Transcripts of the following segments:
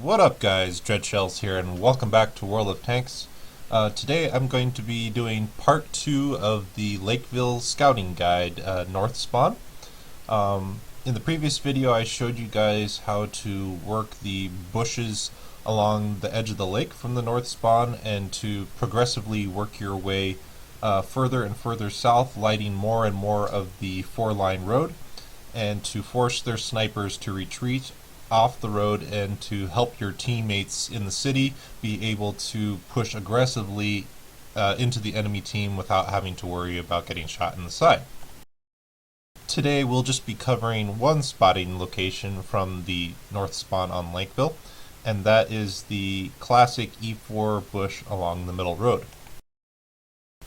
What up guys, Dreadshells here and welcome back to World of Tanks. Today I'm going to be doing part 2 of the Lakeville scouting guide, North Spawn. In the previous video I showed you guys how to work the bushes along the edge of the lake from the North Spawn and to progressively work your way further and further south, lighting more and more of the 4-line road, and to force their snipers to retreat off the road and to help your teammates in the city be able to push aggressively into the enemy team without having to worry about getting shot in the side. Today we'll just be covering one spotting location from the North Spawn on Lakeville, and that is the classic E4 bush along the middle road.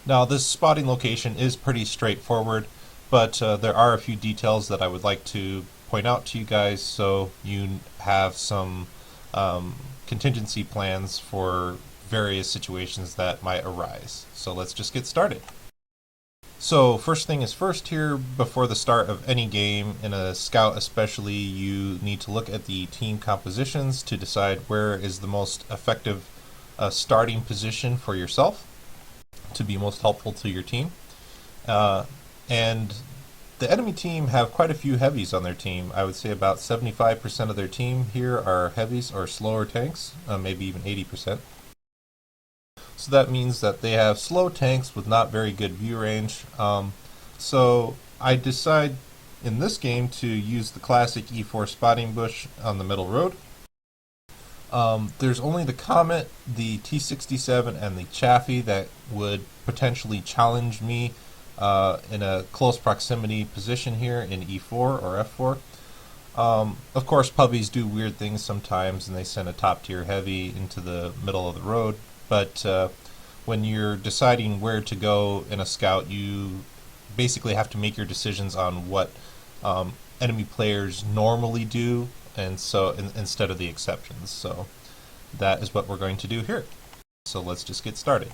Now this spotting location is pretty straightforward, but there are a few details that I would like to point out to you guys so you have some contingency plans for various situations that might arise. So let's just get started. So first thing is first here, before the start of any game, in a scout especially, you need to look at the team compositions to decide where is the most effective starting position for yourself to be most helpful to your team. And the enemy team have quite a few heavies on their team. I would say about 75% of their team here are heavies or slower tanks, maybe even 80%. So that means that they have slow tanks with not very good view range. So I decide in this game to use the classic E4 spotting bush on the middle road. There's only the Comet, the T-67, and the Chaffee that would potentially challenge me in a close proximity position here in E4 or F4. Of course, puppies do weird things sometimes, and they send a top tier heavy into the middle of the road. But when you're deciding where to go in a scout, you basically have to make your decisions on what enemy players normally do, and so instead of the exceptions. So that is what we're going to do here. So let's just get started.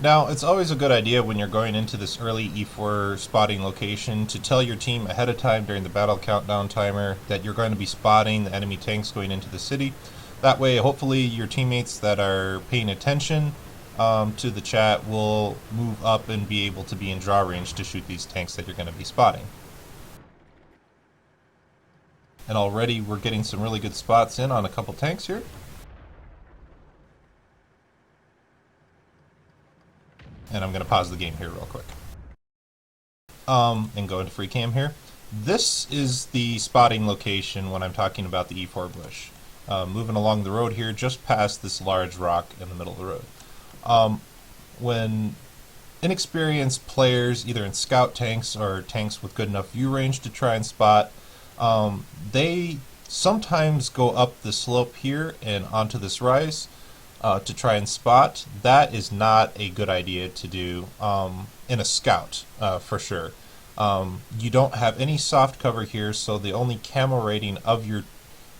Now, it's always a good idea when you're going into this early E4 spotting location to tell your team ahead of time during the battle countdown timer that you're going to be spotting the enemy tanks going into the city. That way, hopefully, your teammates that are paying attention to the chat will move up and be able to be in draw range to shoot these tanks that you're going to be spotting. And already we're getting some really good spots in on a couple tanks here. And I'm going to pause the game here real quick. And go into free cam here. This is the spotting location when I'm talking about the E4 bush. Moving along the road here, just past this large rock in the middle of the road. When inexperienced players, either in scout tanks or tanks with good enough view range to try and spot, they sometimes go up the slope here and onto this rise to try and spot. That is not a good idea to do in a scout, for sure. You don't have any soft cover here, so the only camo rating of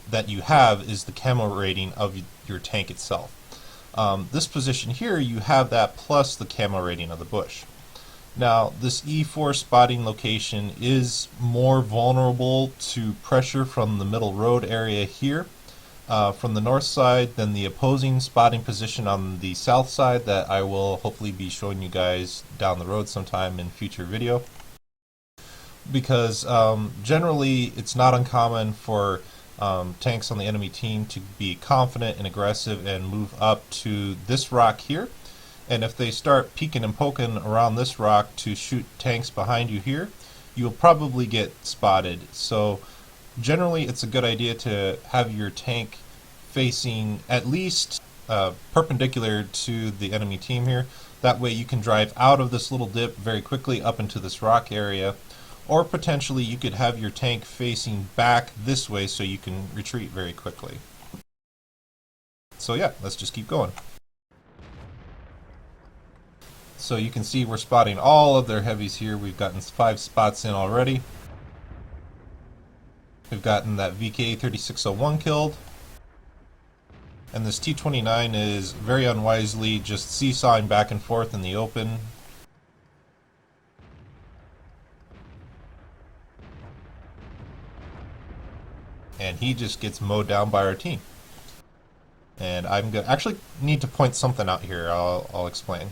that you have is the camo rating of your tank itself. This position here, you have that plus the camo rating of the bush. Now, this E4 spotting location is more vulnerable to pressure from the middle road area here from the north side than the opposing spotting position on the south side that I will hopefully be showing you guys down the road sometime in future video. Because generally it's not uncommon for tanks on the enemy team to be confident and aggressive and move up to this rock here. And if they start peeking and poking around this rock to shoot tanks behind you here, you'll probably get spotted. So generally it's a good idea to have your tank facing at least perpendicular to the enemy team here. That way you can drive out of this little dip very quickly up into this rock area. Or potentially you could have your tank facing back this way so you can retreat very quickly. So yeah, let's just keep going. So you can see we're spotting all of their heavies here. We've gotten 5 spots in already. We've gotten that VK3601 killed. And this T29 is very unwisely just seesawing back and forth in the open. and he just gets mowed down by our team. And I'm gonna actually need to point something out here. I'll explain.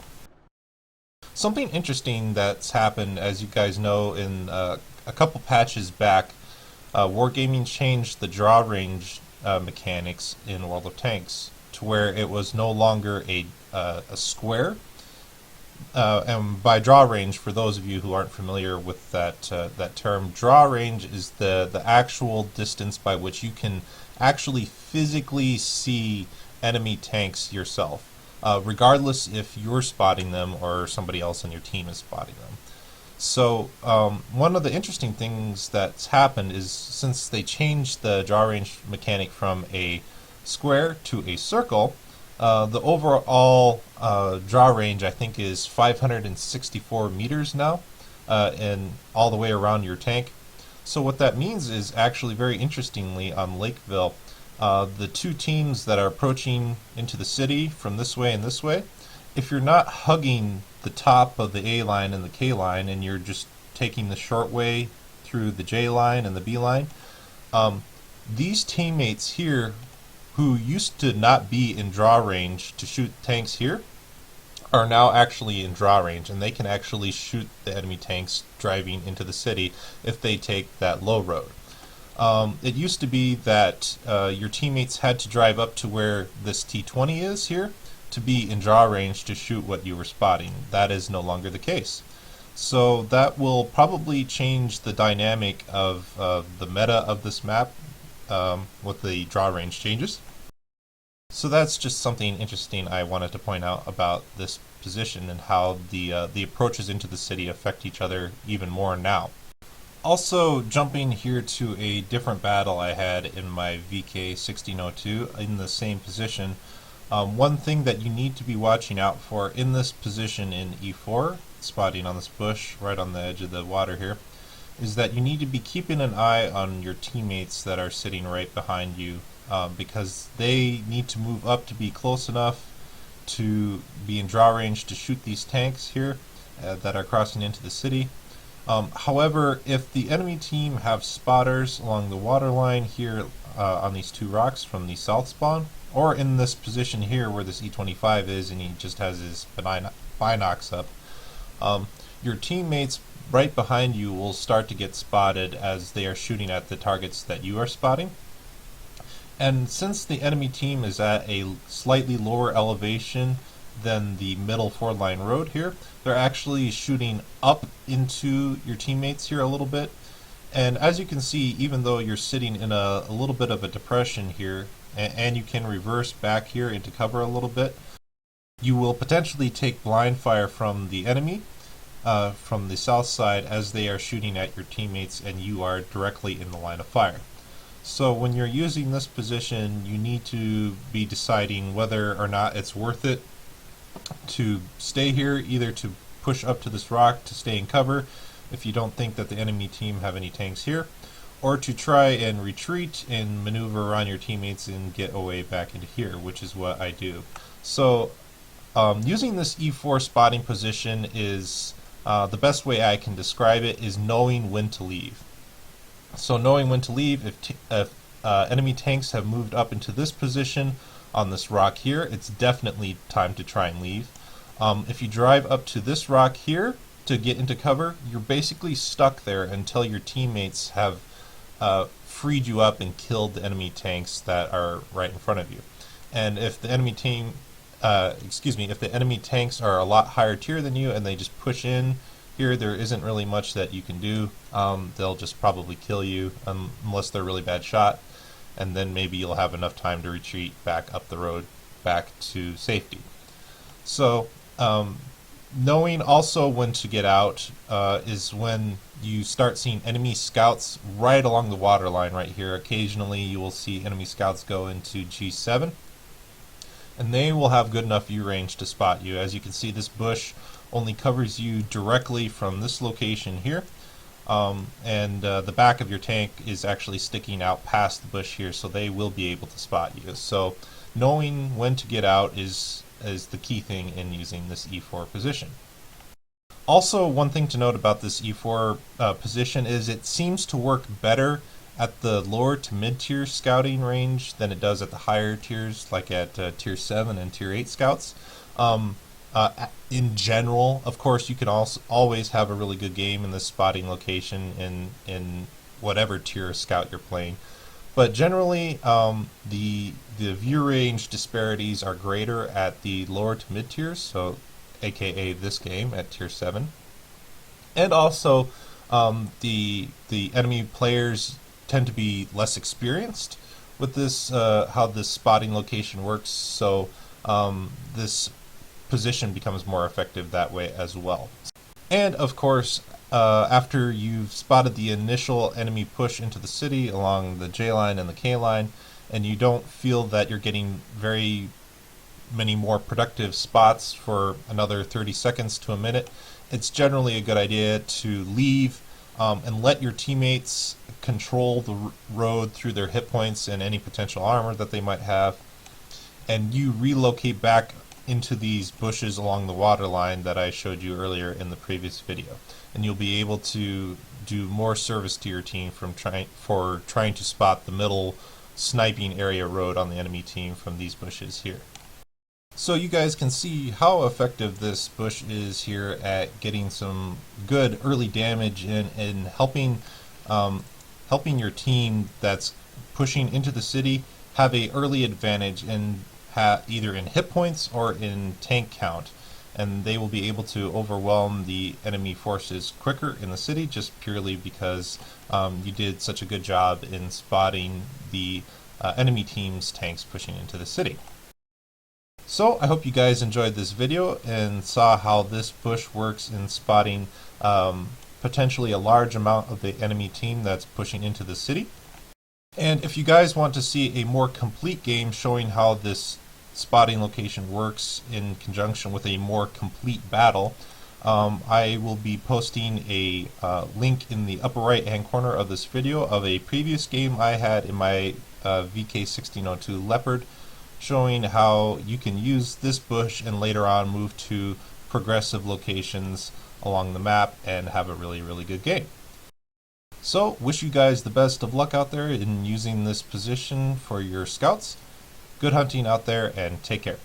Something interesting that's happened, as you guys know, in a couple patches back, Wargaming changed the draw range mechanics in World of Tanks to where it was no longer a square. And by draw range, for those of you who aren't familiar with that term, draw range is the actual distance by which you can actually physically see enemy tanks yourself, regardless if you're spotting them or somebody else on your team is spotting them. So one of the interesting things that's happened is since they changed the draw range mechanic from a square to a circle, the overall draw range, I think, is 564 meters now, and all the way around your tank. So what that means is actually very interestingly on Lakeville, the two teams that are approaching into the city from this way and this way, if you're not hugging the top of the A line and the K line and you're just taking the short way through the J line and the B line, these teammates here who used to not be in draw range to shoot tanks here are now actually in draw range, and they can actually shoot the enemy tanks driving into the city if they take that low road. It used to be that your teammates had to drive up to where this T-20 is here to be in draw range to shoot what you were spotting. That is no longer the case. So that will probably change the dynamic of the meta of this map with the draw range changes. So that's just something interesting I wanted to point out about this position and how the approaches into the city affect each other even more now. Also, jumping here to a different battle I had in my VK 1602 in the same position, one thing that you need to be watching out for in this position in E4, spotting on this bush right on the edge of the water here, is that you need to be keeping an eye on your teammates that are sitting right behind you, because they need to move up to be close enough to be in draw range to shoot these tanks here that are crossing into the city. However, if the enemy team have spotters along the water line here on these two rocks from the south spawn, or in this position here where this E25 is and he just has his binocs up, your teammates right behind you will start to get spotted as they are shooting at the targets that you are spotting. And since the enemy team is at a slightly lower elevation than the middle 4-line road here, they're actually shooting up into your teammates here a little bit. And as you can see, even though you're sitting in a little bit of a depression here, and you can reverse back here into cover a little bit, you will potentially take blind fire from the enemy from the south side as they are shooting at your teammates and you are directly in the line of fire. So when you're using this position, you need to be deciding whether or not it's worth it to stay here, either to push up to this rock to stay in cover if you don't think that the enemy team have any tanks here, or to try and retreat and maneuver around your teammates and get away back into here, which is what I do. So using this E4 spotting position is the best way I can describe it is knowing when to leave. So knowing when to leave, if enemy tanks have moved up into this position on this rock here, it's definitely time to try and leave. If you drive up to this rock here to get into cover, you're basically stuck there until your teammates have freed you up and killed the enemy tanks that are right in front of you. And if the enemy team, if the enemy tanks are a lot higher tier than you and they just push in here, there isn't really much that you can do. They'll just probably kill you unless they're a really bad shot, and then maybe you'll have enough time to retreat back up the road back to safety. So knowing also when to get out is when you start seeing enemy scouts right along the water line right here. Occasionally you will see enemy scouts go into G7, and they will have good enough view range to spot you. As you can see, this bush only covers you directly from this location here, and the back of your tank is actually sticking out past the bush here, so they will be able to spot you. So knowing when to get out is the key thing in using this E4 position. Also, one thing to note about this E4 position is it seems to work better at the lower to mid-tier scouting range than it does at the higher tiers, like at tier 7 and tier 8 scouts. In general, of course, you can also always have a really good game in the spotting location in whatever tier of scout you're playing. But generally, the view range disparities are greater at the lower to mid tiers, so aka this game at tier 7. And also, the enemy players tend to be less experienced with this, how this spotting location works, so this position becomes more effective that way as well. And of course, after you've spotted the initial enemy push into the city along the J line and the K line, and you don't feel that you're getting very many more productive spots for another 30 seconds to a minute, it's generally a good idea to leave and let your teammates control the road through their hit points and any potential armor that they might have, and you relocate back into these bushes along the water line that I showed you earlier in the previous video, and you'll be able to do more service to your team from trying to spot the middle sniping area road on the enemy team from these bushes here. So you guys can see how effective this bush is here at getting some good early damage and helping your team that's pushing into the city have a early advantage in either in hit points or in tank count, and they will be able to overwhelm the enemy forces quicker in the city just purely because you did such a good job in spotting the enemy team's tanks pushing into the city. So I hope you guys enjoyed this video and saw how this bush works in spotting potentially a large amount of the enemy team that's pushing into the city. And if you guys want to see a more complete game showing how this spotting location works in conjunction with a more complete battle, I will be posting a link in the upper right hand corner of this video of a previous game I had in my VK1602 Leopard, showing how you can use this bush and later on move to progressive locations along the map and have a really good game. So wish you guys the best of luck out there in using this position for your scouts. Good hunting out there and take care.